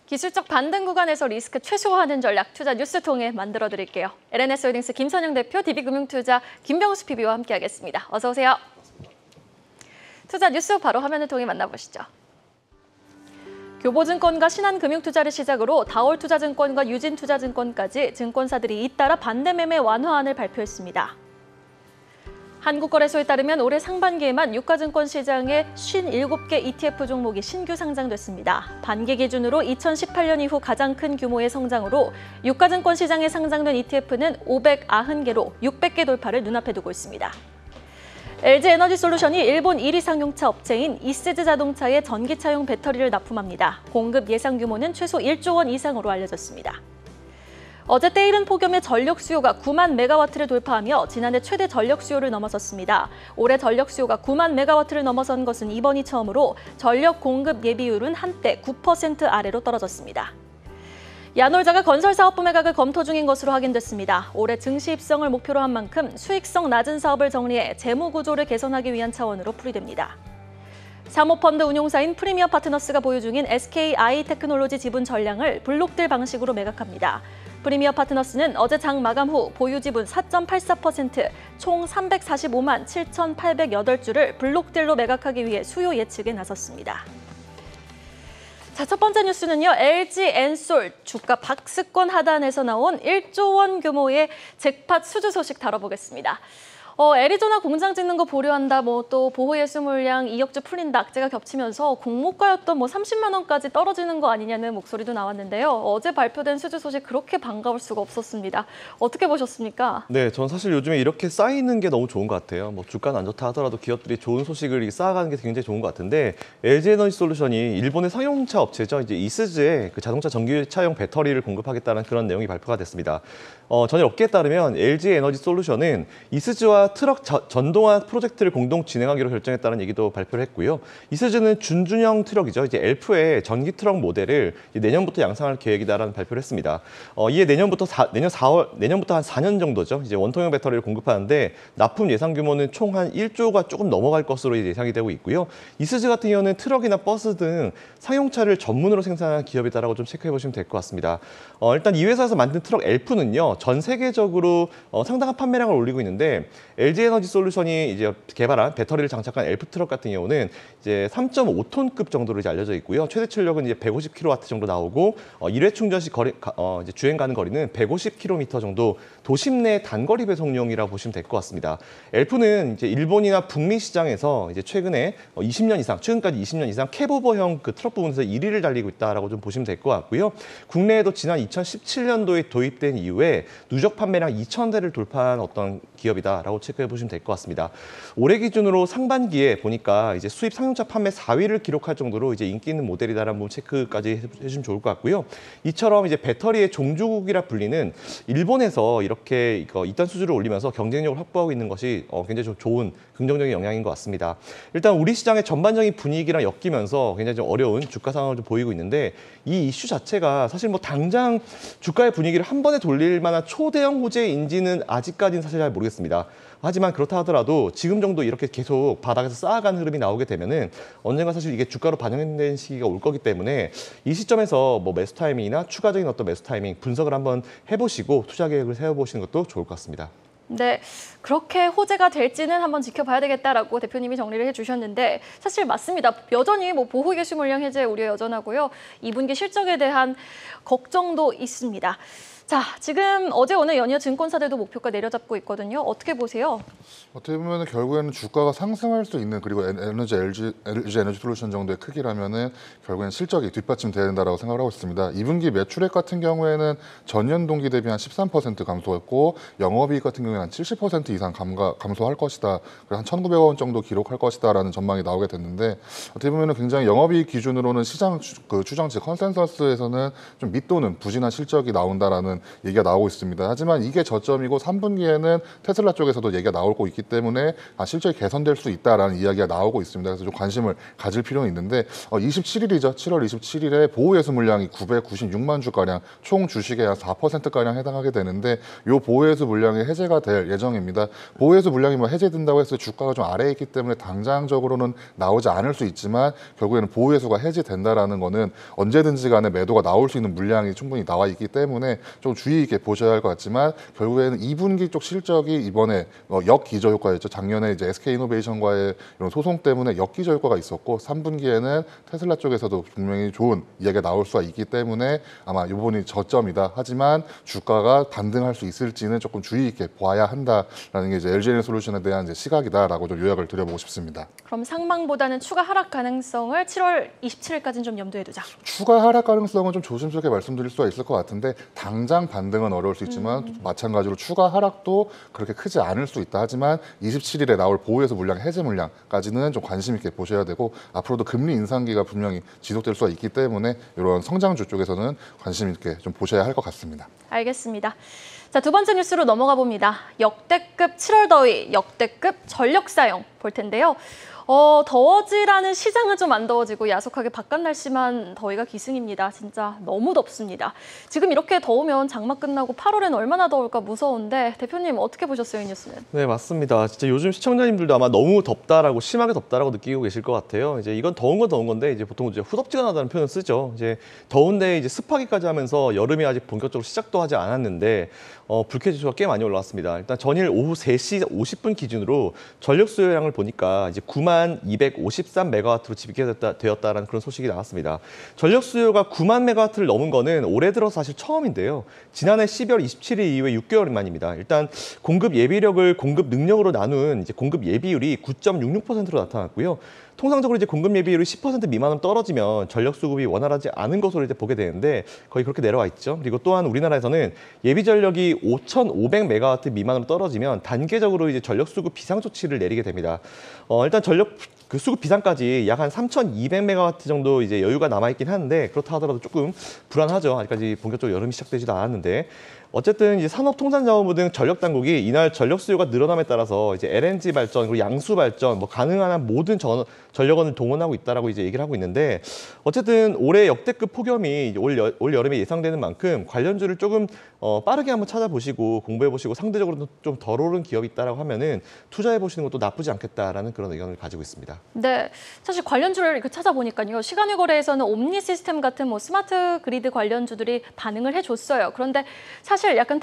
기술적 반등 구간에서 리스크 최소화하는 전략 투자 뉴스 통해 만들어 드릴게요. LNS홀딩스 김선영 대표, DB금융투자 김병수 PB와 함께하겠습니다. 어서 오세요. 투자 뉴스 바로 화면을 통해 만나보시죠. 교보증권과 신한금융투자를 시작으로 다올투자증권과 유진투자증권까지 증권사들이 잇따라 반대매매 완화안을 발표했습니다. 한국거래소에 따르면 올해 상반기에만 유가증권 시장에 57개 ETF 종목이 신규 상장됐습니다. 반기 기준으로 2018년 이후 가장 큰 규모의 성장으로 유가증권 시장에 상장된 ETF는 590개로 600개 돌파를 눈앞에 두고 있습니다. LG에너지솔루션이 일본 1위 상용차 업체인 이스즈 자동차에 전기차용 배터리를 납품합니다. 공급 예상 규모는 최소 1조 원 이상으로 알려졌습니다. 어제 때이른 폭염에 전력 수요가 9만 메가와트를 돌파하며 지난해 최대 전력 수요를 넘어섰습니다. 올해 전력 수요가 9만 메가와트를 넘어선 것은 이번이 처음으로 전력 공급 예비율은 한때 9% 아래로 떨어졌습니다. 야놀자가 건설사업부 매각을 검토 중인 것으로 확인됐습니다. 올해 증시 입성을 목표로 한 만큼 수익성 낮은 사업을 정리해 재무 구조를 개선하기 위한 차원으로 풀이됩니다. 사모펀드 운용사인 프리미어 파트너스가 보유 중인 SKI 테크놀로지 지분 전량을 블록딜 방식으로 매각합니다. 프리미어 파트너스는 어제 장 마감 후 보유 지분 4.84%, 총 345만 7,808주를 블록딜로 매각하기 위해 수요 예측에 나섰습니다. 자, 첫 번째 뉴스는요. LG엔솔 주가 박스권 하단에서 나온 1조 원 규모의 잭팟 수주 소식 다뤄보겠습니다. 애리조나 공장 짓는 거 보류한다, 또 보호예수 물량 2억주 풀린다, 악재가 겹치면서 공모가였던 30만 원까지 떨어지는 거 아니냐는 목소리도 나왔는데요. 어제 발표된 수주 소식 그렇게 반가울 수가 없었습니다. 어떻게 보셨습니까? 네, 전 사실 요즘에 이렇게 쌓이는 게 너무 좋은 것 같아요. 주가는 안 좋다 하더라도 기업들이 좋은 소식을 쌓아가는 게 굉장히 좋은 것 같은데 LG에너지솔루션이 일본의 상용차 업체죠. 이제 이스즈에 그 자동차 전기차용 배터리를 공급하겠다는 그런 내용이 발표가 됐습니다. 전일 업계에 따르면 LG에너지솔루션은 이스즈와 트럭 전동화 프로젝트를 공동 진행하기로 결정했다는 얘기도 발표를 했고요. 이스즈는 준준형 트럭이죠. 이제 엘프의 전기 트럭 모델을 내년부터 양산할 계획이다라는 발표를 했습니다. 이에 내년부터 한 4년 정도죠. 이제 원통형 배터리를 공급하는데 납품 예상 규모는 총 한 1조가 조금 넘어갈 것으로 예상이 되고 있고요. 이스즈 같은 경우는 트럭이나 버스 등 상용차를 전문으로 생산하는 기업이다라고 좀 체크해 보시면 될 것 같습니다. 일단 이 회사에서 만든 트럭 엘프는요, 전 세계적으로 상당한 판매량을 올리고 있는데 LG에너지솔루션이 이제 개발한 배터리를 장착한 엘프 트럭 같은 경우는 이제 3.5톤급 정도로 이제 알려져 있고요. 최대 출력은 이제 150kW 정도 나오고 1회 충전 시 이제 주행 가는 거리는 150km 정도 도심 내 단거리 배송용이라고 보시면 될 것 같습니다. 엘프는 이제 일본이나 북미 시장에서 이제 최근에 20년 이상, 최근까지 20년 이상 캡오버형 그 트럭 부분에서 1위를 달리고 있다라고 좀 보시면 될 것 같고요. 국내에도 지난 2017년도에 도입된 이후에 누적 판매량 2,000대를 돌파한 어떤 기업이다라고 체크해 보시면 될 것 같습니다. 올해 기준으로 상반기에 보니까 이제 수입 상용차 판매 4위를 기록할 정도로 이제 인기 있는 모델이다라는 부분 체크까지 해주시면 좋을 것 같고요. 이처럼 이제 배터리의 종주국이라 불리는 일본에서 이렇게 이단 수주를 올리면서 경쟁력을 확보하고 있는 것이 굉장히 좀 좋은 긍정적인 영향인 것 같습니다. 일단 우리 시장의 전반적인 분위기랑 엮이면서 굉장히 좀 어려운 주가 상황을 좀 보이고 있는데 이 이슈 자체가 사실 당장 주가의 분위기를 한 번에 돌릴 만한 초대형 호재인지는 아직까지는 사실 잘 모르겠습니다. 하지만 그렇다 하더라도 지금 정도 이렇게 계속 바닥에서 쌓아가는 흐름이 나오게 되면은 언젠가 사실 이게 주가로 반영되는 시기가 올 거기 때문에 이 시점에서 매수 타이밍이나 추가적인 어떤 매수 타이밍 분석을 한번 해보시고 투자 계획을 세워보시는 것도 좋을 것 같습니다. 네, 그렇게 호재가 될지는 한번 지켜봐야 되겠다라고 대표님이 정리를 해주셨는데 사실 맞습니다. 여전히 보호예수 물량 해제 우려 여전하고요. 2분기 실적에 대한 걱정도 있습니다. 자, 지금 어제 오늘 연이어 증권사들도 목표가 내려잡고 있거든요. 어떻게 보세요? 어떻게 보면 결국에는 주가가 상승할 수 있는 그리고 LG 에너지솔루션 정도의 크기라면은 결국에는 실적이 뒷받침돼야 된다라고 생각을 하고 있습니다. 2분기 매출액 같은 경우에는 전년 동기 대비 한 13% 감소했고 영업이익 같은 경우에는 한 70% 이상 감소할 것이다. 그리고 한 1,900원 정도 기록할 것이다라는 전망이 나오게 됐는데 어떻게 보면 굉장히 영업이익 기준으로는 시장 추정치 컨센서스에서는 좀 밑도는 부진한 실적이 나온다라는 있다라는 얘기가 나오고 있습니다. 하지만 이게 저점이고 3분기에는 테슬라 쪽에서도 얘기가 나오고 있기 때문에 실적이 개선될 수 있다라는 이야기가 나오고 있습니다. 그래서 좀 관심을 가질 필요는 있는데 27일이죠. 7월 27일에 보호예수 물량이 996만 주가량, 총 주식의 한 4%가량 해당하게 되는데 이 보호예수 물량이 해제가 될 예정입니다. 보호예수 물량이 뭐 해제된다고 해서 주가가 좀 아래에 있기 때문에 당장적으로는 나오지 않을 수 있지만 결국에는 보호예수가 해제된다라는 거는 언제든지 간에 매도가 나올 수 있는 물량이 충분히 나와 있기 때문에 좀 주의 있게 보셔야 할 것 같지만 결국에는 2분기 쪽 실적이 이번에 역기저 효과였죠. 작년에 이제 SK이노베이션과의 이런 소송 때문에 역기저 효과가 있었고 3분기에는 테슬라 쪽에서도 분명히 좋은 이야기가 나올 수가 있기 때문에 아마 이번이 저점이다. 하지만 주가가 반등할 수 있을지는 조금 주의 있게 봐야 한다라는 게 이제 LG에너지솔루션에 대한 이제 시각이다라고 좀 요약을 드려보고 싶습니다. 그럼 상방보다는 추가 하락 가능성을 7월 27일까지는 좀 염두에 두자. 추가 하락 가능성은 좀 조심스럽게 말씀드릴 수가 있을 것 같은데 당장 반등은 어려울 수 있지만 마찬가지로 추가 하락도 그렇게 크지 않을 수 있다. 하지만 27일에 나올 보호예수 물량 해제 물량까지는 좀 관심 있게 보셔야 되고 앞으로도 금리 인상기가 분명히 지속될 수가 있기 때문에 이런 성장주 쪽에서는 관심 있게 좀 보셔야 할 것 같습니다. 알겠습니다. 자, 두 번째 뉴스로 넘어가 봅니다. 역대급 7월 더위, 역대급 전력 사용 볼 텐데요. 더워지라는 시장은 좀 안 더워지고 야속하게 바깥 날씨만 더위가 기승입니다. 진짜 너무 덥습니다. 지금 이렇게 더우면 장마 끝나고 8월에는 얼마나 더울까 무서운데 대표님 어떻게 보셨어요, 이 뉴스는? 네, 맞습니다. 진짜 요즘 시청자님들도 아마 너무 덥다라고 심하게 덥다라고 느끼고 계실 것 같아요. 이제 이건 더운 건 더운 건데 이제 보통 이제 후덥지근하다는 표현을 쓰죠. 이제 더운데 이제 습하기까지 하면서 여름이 아직 본격적으로 시작도 하지 않았는데 불쾌지수가 꽤 많이 올라왔습니다. 일단 전일 오후 3시 50분 기준으로 전력 수요량을 보니까 이제 9253메가와트로 집계되었다라는 그런 소식이 나왔습니다. 전력 수요가 9만 메가와트를 넘은 거는 올해 들어서 사실 처음인데요. 지난해 12월 27일 이후에 6개월 만입니다. 일단 공급 예비력을 공급 능력으로 나눈 이제 공급 예비율이 9.66%로 나타났고요. 통상적으로 이제 공급 예비율이 10% 미만으로 떨어지면 전력 수급이 원활하지 않은 것으로 이제 보게 되는데 거의 그렇게 내려와 있죠. 그리고 또한 우리나라에서는 예비 전력이 5,500메가와트 미만으로 떨어지면 단계적으로 이제 전력 수급 비상 조치를 내리게 됩니다. 일단 전력 그 수급 비상까지 약 한 3,200메가와트 정도 이제 여유가 남아있긴 하는데 그렇다 하더라도 조금 불안하죠. 아직까지 본격적으로 여름이 시작되지도 않았는데 어쨌든 이제 산업통상자원부 등 전력 당국이 이날 전력 수요가 늘어남에 따라서 이제 LNG 발전 그리고 양수 발전 뭐 가능한 한 모든 전력원을 동원하고 있다라고 이제 얘기를 하고 있는데 어쨌든 올해 역대급 폭염이 올 여름에 예상되는 만큼 관련주를 조금 빠르게 한번 찾아보시고 공부해 보시고 상대적으로 좀 덜 오른 기업이 있다라고 하면은 투자해 보시는 것도 나쁘지 않겠다라는 그런 의견을 가지고 있습니다. 네, 사실 관련주를 이렇게 찾아보니까요. 시간외 거래에서는 옴니 시스템 같은 뭐 스마트 그리드 관련주들이 반응을 해줬어요. 그런데 사실 약간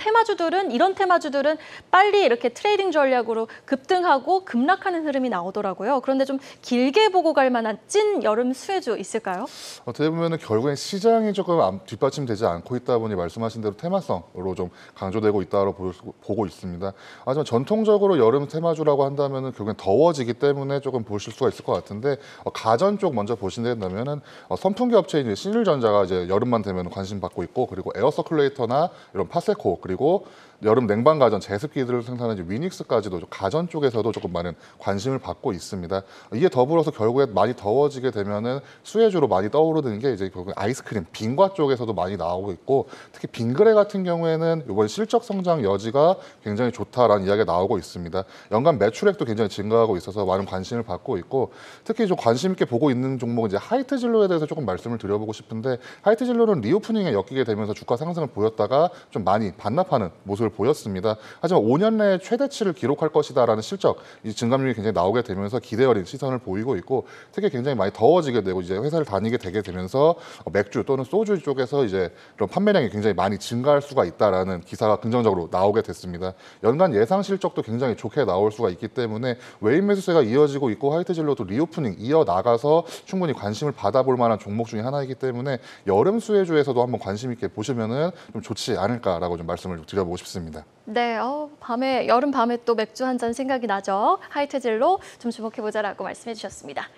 이런 테마주들은 빨리 이렇게 트레이딩 전략으로 급등하고 급락하는 흐름이 나오더라고요. 그런데 좀 길게 보고 갈 만한 찐 여름 수혜주 있을까요? 어떻게 보면 결국엔 시장이 조금 뒷받침되지 않고 있다 보니 말씀하신 대로 테마성으로 좀 강조되고 있다고 보고 있습니다. 하지만 전통적으로 여름 테마주라고 한다면 결국엔 더워지기 때문에 조금 보실 수가 있을 것 같은데 가전 쪽 먼저 보신다면은 선풍기 업체인 신일전자가 이제 여름만 되면 관심 받고 있고 그리고 에어서큘레이터나 이런 파세코 그리고 여름 냉방 가전 제습기들을 생산하는 위닉스까지도 가전 쪽에서도 조금 많은 관심을 받고 있습니다. 이게 더불어서 결국에 많이 더워지게 되면은 수혜주로 많이 떠오르는 게 이제 결국 아이스크림, 빙과 쪽에서도 많이 나오고 있고 특히 빙그레 같은 경우에는 이번 실적 성장 여지가 굉장히 좋다라는 이야기가 나오고 있습니다. 연간 매출액도 굉장히 증가하고 있어서 많은 관심을 받고 있고 특히 좀 관심 있게 보고 있는 종목은 이제 하이트진로에 대해서 조금 말씀을 드려보고 싶은데 하이트진로는 리오프닝에 엮이게 되면서 주가 상승을 보였다가 좀 많이 반납하는 모습을 보였습니다. 하지만 5년 내에 최대치를 기록할 것이다라는 실적, 이 증감률이 굉장히 나오게 되면서 기대 어린 시선을 보이고 있고 특히 굉장히 많이 더워지게 되고 이제 회사를 다니게 되게 되면서 맥주 또는 소주 쪽에서 이제 그런 판매량이 굉장히 많이 증가할 수가 있다라는 기사가 긍정적으로 나오게 됐습니다. 연간 예상 실적도 굉장히 좋게 나올 수가 있기 때문에 외인 매수세가 이어지고 있고 하이트진로도 리오프닝 이어나가서 충분히 관심을 받아볼 만한 종목 중에 하나이기 때문에 여름 수혜주에서도 한번 관심 있게 보시면은 좀 좋지 않을까라고 좀 말씀을 드려보고 싶습니다. 네, 여름 밤에 또 맥주 한 잔 생각이 나죠. 하이트진로 좀 주목해보자라고 말씀해 주셨습니다.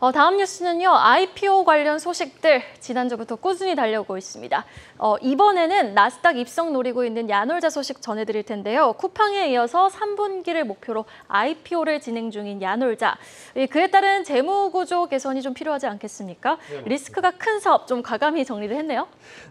다음 뉴스는요. IPO 관련 소식들 지난주부터 꾸준히 달려오고 있습니다. 이번에는 나스닥 입성 노리고 있는 야놀자 소식 전해드릴 텐데요. 쿠팡에 이어서 3분기를 목표로 IPO를 진행 중인 야놀자. 그에 따른 재무 구조 개선이 좀 필요하지 않겠습니까? 리스크가 큰 사업 좀 과감히 정리를 했네요.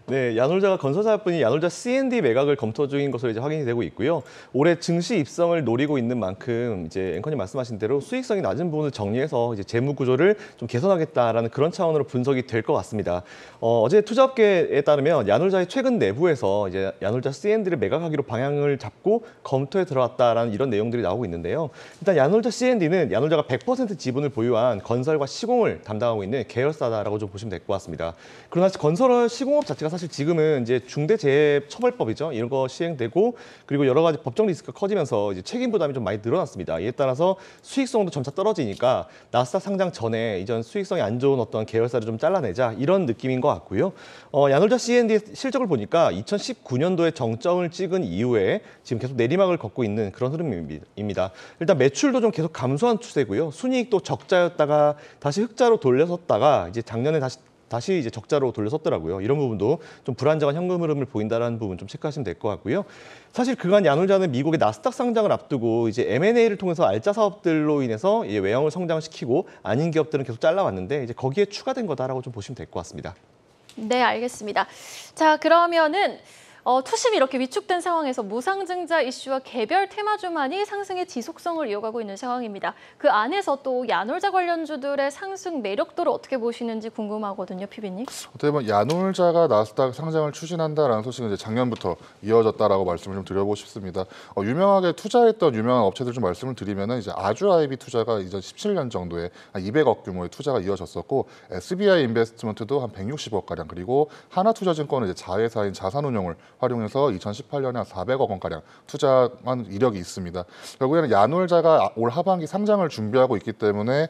네, 야놀자가 건설사업분이 야놀자 C&D 매각을 검토 중인 것으로 이제 확인이 되고 있고요. 올해 증시 입성을 노리고 있는 만큼 이제 앵커님 말씀하신 대로 수익성이 낮은 부분을 정리해서 이제 재무 구조를 좀 개선하겠다라는 그런 차원으로 분석이 될 것 같습니다. 어제 투자업계에 따르면 야놀자의 최근 내부에서 이제 야놀자 C&D를 매각하기로 방향을 잡고 검토에 들어갔다라는 이런 내용들이 나오고 있는데요. 일단 야놀자 C&D는 야놀자가 100% 지분을 보유한 건설과 시공을 담당하고 있는 계열사다라고 좀 보시면 될 것 같습니다. 그러나 건설 시공업 자체가 사실 지금은 이제 중대재해처벌법이죠. 이런 거 시행되고 그리고 여러 가지 법적 리스크가 커지면서 이제 책임 부담이 좀 많이 늘어났습니다. 이에 따라서 수익성도 점차 떨어지니까 나스닥 상장 전에 이전 수익성이 안 좋은 어떤 계열사를 좀 잘라내자 이런 느낌인 것 같고요. 야놀자 C&D의 실적을 보니까 2019년도에 정점을 찍은 이후에 지금 계속 내리막을 걷고 있는 그런 흐름입니다. 일단 매출도 좀 계속 감소한 추세고요. 순이익도 적자였다가 다시 흑자로 돌려섰다가 이제 작년에 다시 이제 적자로 돌려섰더라고요. 이런 부분도 좀 불안정한 현금 흐름을 보인다는 부분 좀 체크하시면 될 것 같고요. 사실 그간 야놀자는 미국의 나스닥 상장을 앞두고 이제 M&A를 통해서 알짜 사업들로 인해서 이제 외형을 성장시키고 아닌 기업들은 계속 잘라왔는데 이제 거기에 추가된 거다라고 좀 보시면 될 것 같습니다. 네, 알겠습니다. 자, 그러면은 투심이 이렇게 위축된 상황에서 무상증자 이슈와 개별 테마주만이 상승의 지속성을 이어가고 있는 상황입니다. 그 안에서 또 야놀자 관련주들의 상승 매력도를 어떻게 보시는지 궁금하거든요, 피비님. 어떻게 보면 야놀자가 나스닥 상장을 추진한다라는 소식은 이제 작년부터 이어졌다라고 말씀을 좀 드려보고 싶습니다. 유명하게 투자했던 유명한 업체들 좀 말씀을 드리면은 이제 아주아이비 투자가 2017년 정도에 한 200억 규모의 투자가 이어졌었고 SBI 인베스트먼트도 한 160억 가량 그리고 하나투자증권은 이제 자회사인 자산운용을 활용해서 2018년에 한 400억 원가량 투자한 이력이 있습니다. 결국에는 야놀자가 올 하반기 상장을 준비하고 있기 때문에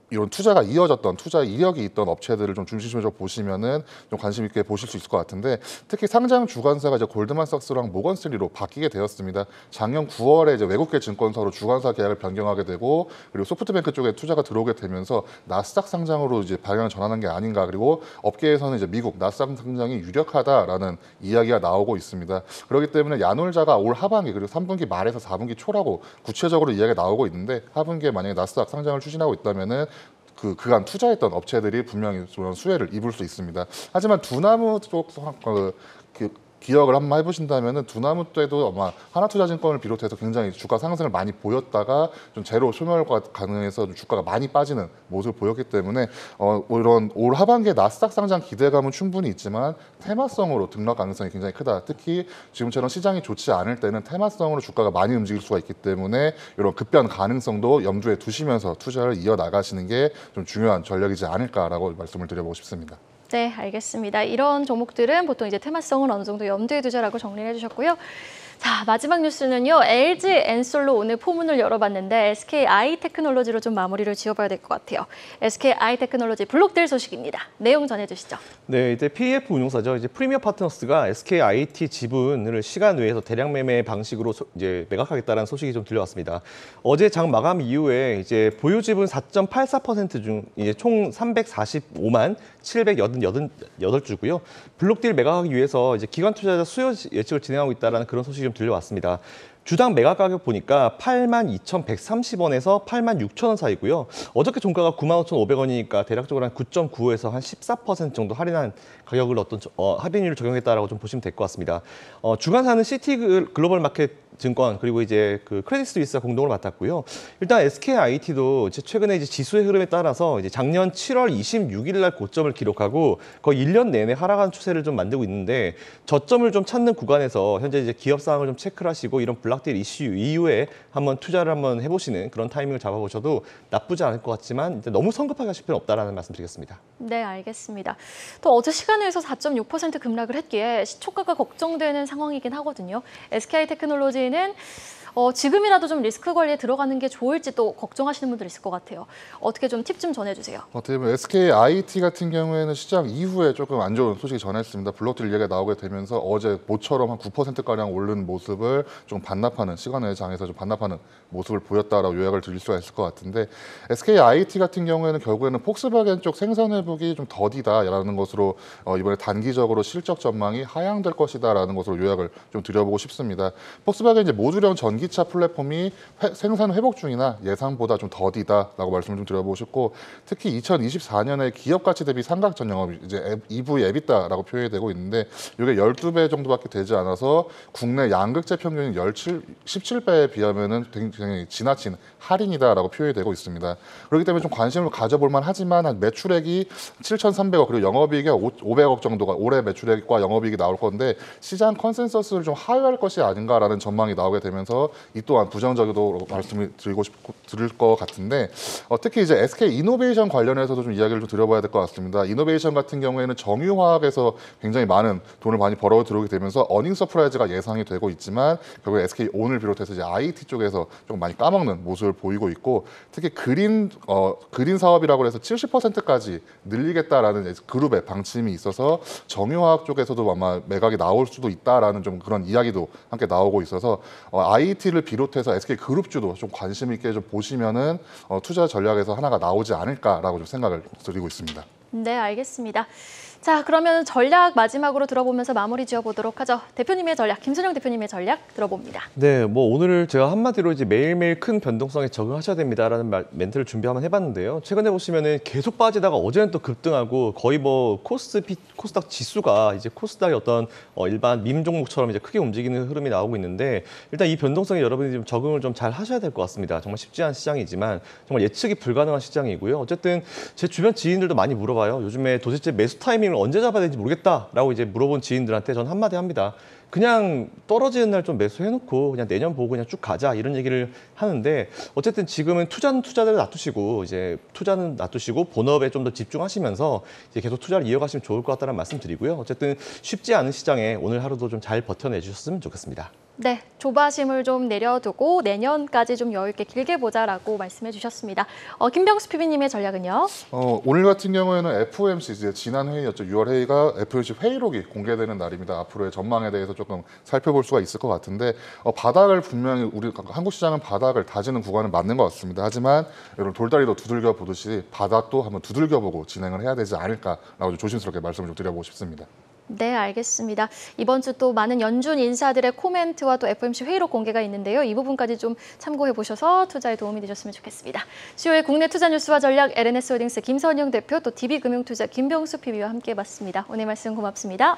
이런 투자가 이어졌던 투자 이력이 있던 업체들을 좀 중심적으로 보시면은 좀 관심 있게 보실 수 있을 것 같은데 특히 상장 주관사가 이제 골드만삭스랑 모건스탠리로 바뀌게 되었습니다. 작년 9월에 이제 외국계 증권사로 주관사 계약을 변경하게 되고 그리고 소프트뱅크 쪽에 투자가 들어오게 되면서 나스닥 상장으로 이제 방향을 전하는 게 아닌가 그리고 업계에서는 이제 미국 나스닥 상장이 유력하다라는 이야기가 나오고 있습니다. 그렇기 때문에 야놀자가 올 하반기 그리고 3분기 말에서 4분기 초라고 구체적으로 이야기가 나오고 있는데 하분기에 만약에 나스닥 상장을 추진하고 있다면은 그간 투자했던 업체들이 분명히 그런 수혜를 입을 수 있습니다. 하지만 두나무 쪽 기억을 한번 해보신다면은 두나무 때도 아마 하나투자증권을 비롯해서 굉장히 주가 상승을 많이 보였다가 좀 제로 소멸과 가능해서 주가가 많이 빠지는 모습을 보였기 때문에 이런 올 하반기에 나스닥 상장 기대감은 충분히 있지만 테마성으로 등락 가능성이 굉장히 크다. 특히 지금처럼 시장이 좋지 않을 때는 테마성으로 주가가 많이 움직일 수가 있기 때문에 이런 급변 가능성도 염두에 두시면서 투자를 이어나가시는 게 좀 중요한 전략이지 않을까라고 말씀을 드려보고 싶습니다. 네, 알겠습니다. 이런 종목들은 보통 이제 테마성을 어느 정도 염두에 두자라고 정리를 해주셨고요. 자, 마지막 뉴스는요. LG 엔솔로 오늘 포문을 열어봤는데 SK 아이테크놀로지로 좀 마무리를 지어봐야 될 것 같아요. SK 아이테크놀로지 블록딜 소식입니다. 내용 전해주시죠. 네, 이제 PEF 운용사죠. 이제 프리미어 파트너스가 SK IT 지분을 시간 외에서 대량 매매 방식으로 이제 매각하겠다는 소식이 좀 들려왔습니다. 어제 장 마감 이후에 이제 보유 지분 4.84% 중 이제 총 345만 788주고요. 블록딜 매각하기 위해서 이제 기관 투자자 수요 예측을 진행하고 있다는 그런 소식이 좀 들려왔습니다. 주당 매각 가격 보니까 82,130원에서 86,000원 사이고요. 어저께 종가가 95,500원이니까 대략적으로 한 9.95에서 한 14% 정도 할인한 가격을 할인율을 적용했다라고 좀 보시면 될 것 같습니다. 주관사는 시티 글로벌 마켓 증권 그리고 이제 그 크레딧 스위스가 공동으로 맡았고요. 일단 SK IT도 최근에 이제 지수의 흐름에 따라서 이제 작년 7월 26일 날 고점을 기록하고 거의 1년 내내 하락한 추세를 좀 만들고 있는데 저점을 좀 찾는 구간에서 현재 이제 기업 상황을 좀 체크를 하시고 이런 블록딜 이슈 이후에 한번 투자를 한번 해보시는 그런 타이밍을 잡아보셔도 나쁘지 않을 것 같지만 너무 성급하게 하실 필요는 없다라는 말씀드리겠습니다. 네, 알겠습니다. 또 어제 시간에서 4.6% 급락을 했기에 시초가가 걱정되는 상황이긴 하거든요. SK하이테크놀로지는 지금이라도 좀 리스크 관리에 들어가는 게 좋을지 또 걱정하시는 분들 있을 것 같아요. 어떻게 좀 팁 좀 전해주세요. 어떻게 보면 SKIT 같은 경우에는 시장 이후에 조금 안 좋은 소식이 전했습니다. 블록들 얘기가 나오게 되면서 어제 모처럼 한 9%가량 오른 모습을 좀 반납하는, 시간의 장에서 좀 반납하는 모습을 보였다라고 요약을 드릴 수가 있을 것 같은데, SKIT 같은 경우에는 결국에는 폭스바겐 쪽 생산 회복이 좀 더디다라는 것으로 이번에 단기적으로 실적 전망이 하향될 것이다라는 것으로 요약을 좀 드려보고 싶습니다. 폭스바겐 이제 모듈형 전기차 플랫폼이 생산 회복 중이나 예상보다 좀 더디다라고 말씀을 좀 드려보고 싶고, 특히 2024년에 기업 가치 대비 삼각전 영업이 이제 EV EBITDA라고 표현이 되고 있는데, 이게 12배 정도밖에 되지 않아서 국내 양극재 평균이 17배에 비하면은 굉장히 지나친 할인이다라고 표현이 되고 있습니다. 그렇기 때문에 좀 관심을 가져볼 만하지만, 한 매출액이 7,300억 그리고 영업이익이 500억 정도가 올해 매출액과 영업이익이 나올 건데, 시장 컨센서스를 좀 하회할 것이 아닌가라는 전망이 나오게 되면서 이 또한 부정적으로 말씀을 드릴 것 같은데, 특히 이제 SK 이노베이션 관련해서도 좀 이야기를 좀 드려봐야 될 것 같습니다. 이노베이션 같은 경우에는 정유화학에서 굉장히 많은 돈을 많이 벌어 들어오게 되면서 어닝 서프라이즈가 예상이 되고 있지만, 결국에 SK 온을 비롯해서 이제 IT 쪽에서 좀 많이 까먹는 모습을 보이고 있고, 특히 그린 사업이라고 해서 70%까지 늘리겠다라는 그룹의 방침이 있어서 정유화학 쪽에서도 아마 매각이 나올 수도 있다라는 좀 그런 이야기도 함께 나오고 있어서, IT를 비롯해서 SK 그룹주도 좀 관심 있게 좀 보시면은 투자 전략에서 하나가 나오지 않을까라고 좀 생각을 드리고 있습니다. 네, 알겠습니다. 자, 그러면 전략 마지막으로 들어보면서 마무리 지어보도록 하죠. 대표님의 전략, 김순영 대표님의 전략 들어봅니다. 네, 뭐 오늘 제가 한마디로 이제 매일매일 큰 변동성에 적응하셔야 됩니다라는 멘트를 준비 한번 해봤는데요. 최근에 보시면은 계속 빠지다가 어제는 또 급등하고, 거의 뭐 코스닥 지수가 이제 코스닥의 어떤 일반 밈 종목처럼 이제 크게 움직이는 흐름이 나오고 있는데, 일단 이 변동성에 여러분이 좀 적응을 좀 잘 하셔야 될 것 같습니다. 정말 쉽지 않은 시장이지만 정말 예측이 불가능한 시장이고요. 어쨌든 제 주변 지인들도 많이 물어봐요. 요즘에 도대체 매수 타이밍을 언제 잡아야 되는지 모르겠다라고 이제 물어본 지인들한테 전 한마디 합니다. 그냥 떨어지는 날 좀 매수해놓고 그냥 내년 보고 그냥 쭉 가자, 이런 얘기를 하는데, 어쨌든 지금은 투자대로 놔두시고 이제 투자는 놔두시고 본업에 좀 더 집중하시면서 이제 계속 투자를 이어가시면 좋을 것 같다는 말씀 드리고요. 어쨌든 쉽지 않은 시장에 오늘 하루도 좀 잘 버텨내 주셨으면 좋겠습니다. 네, 조바심을 좀 내려두고 내년까지 좀 여유 있게 길게 보자라고 말씀해 주셨습니다. 김병수 PB님의 전략은요? 오늘 같은 경우에는 FOMC 이제 지난 회의였죠. 6월 회의가 FOMC 회의록이 공개되는 날입니다. 앞으로의 전망에 대해서 조금 살펴볼 수가 있을 것 같은데, 바닥을 분명히 우리 한국 시장은 바닥을 다지는 구간은 맞는 것 같습니다. 하지만 여러분, 돌다리도 두들겨 보듯이 바닥도 한번 두들겨 보고 진행을 해야 되지 않을까라고 좀 조심스럽게 말씀을 좀 드려보고 싶습니다. 네, 알겠습니다. 이번 주 또 많은 연준 인사들의 코멘트와 또 FOMC 회의록 공개가 있는데요. 이 부분까지 좀 참고해 보셔서 투자에 도움이 되셨으면 좋겠습니다. 수요일 국내 투자 뉴스와 전략 LNS홀딩스 김선영 대표, 또 DB금융투자 김병수 PB와 함께 봤습니다. 오늘 말씀 고맙습니다.